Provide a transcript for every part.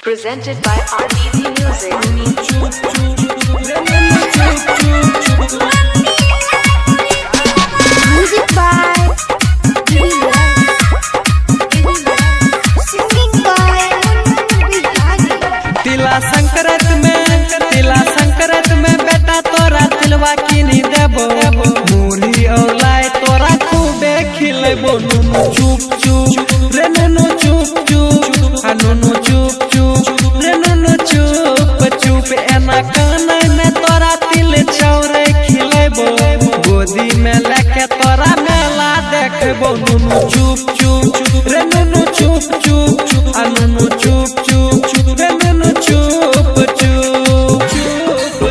Presented by RDB Music. Music by singing by तिला संक्रांत में बेटा तोरा तिलवा किनी देबो मुरही और लाई तोरा खूबे खिलेबो नुनु चुप चुप रे नुनु चुप चुप आ नुनु चुप चुप रे नुनु चुप चुप एना काने में तोरा तिल चौरे खिलेबो गोदी में लेके तोरा मेला देखबो नुनु चुप चुप रे नुनु चुप चुप आ नुनु चुप चुप रे नुनु चुप चुप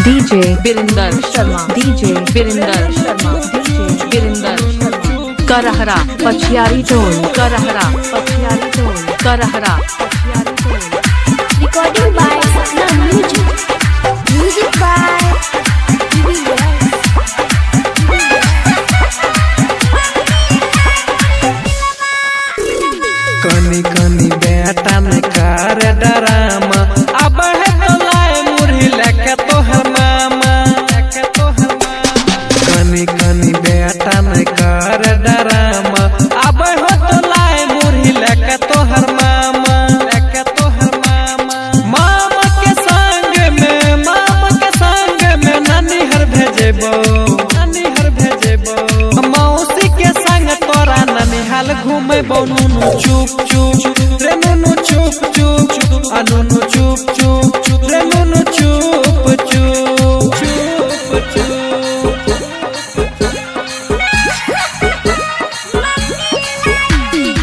DJ Birinder Sharma. DJ Birinder Sharma. DJ Birinder Sharma. Karahara Pachiari Tone. Karahara Pachiari Tone. Karahara Pachiari Tone. recording by Satna Music. Music by कनी कनी बेटा न कर डरामा अब है तो लाए मुरही लेके तोहर मामा कनी कनी बेटा न कर डरामा अब हो तो लाए मुरही लेके तोहर मामा मामा के संग में नानी हर भेजेबो मौसी के संग तोरा नानी हाल घूमेबो नुनु चुप चुप रे नुनु चुप चुप आ नुनु चुप चुप रे नुनु चुप चुप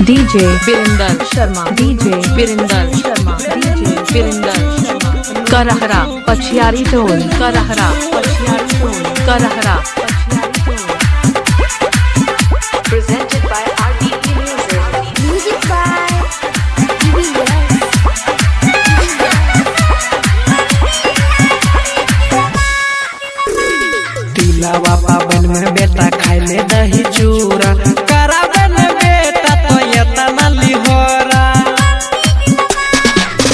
DJ Birinder Sharma. DJ Birinder Sharma. DJ Birinder Sharma. Karahara Pachiari Tone. Karahara Pachiari Tone. Karahara Pachiari Tone. Presented by RDB Music. music by तिलावा पाबन में बेटा खाइले दही चूरा करावे न बेटा तो यतना लिहोरा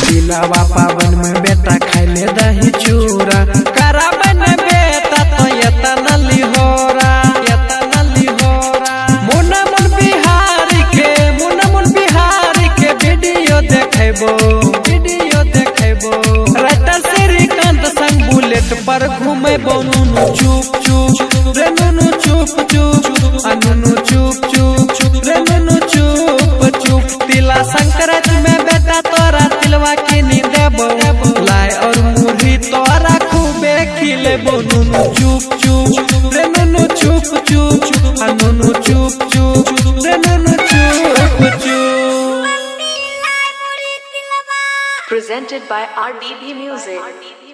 तिलावा पाबन में बेटा खाइले दही चूरा करावे न बेटा तो यतना लिहोरा मुन्ना मुन बिहारी के वीडियो देखैबो राइटर श्रीकांत संग बुलेट पर घूमेबो नुनु चुप चुप रे नुनु चुप चुप आ नुनु चुप चुप रे नुनु चुप चुप तिला संक्रांत में बेटा तोरा तिलवा किनी देबो लाई और मुरही तोरा खूबे खिलेबो नुनु चुप चुप रे नुनु चुप चुप आ नुनु चुप चुप रे नुनु चुप चुप Presented by RDB Music.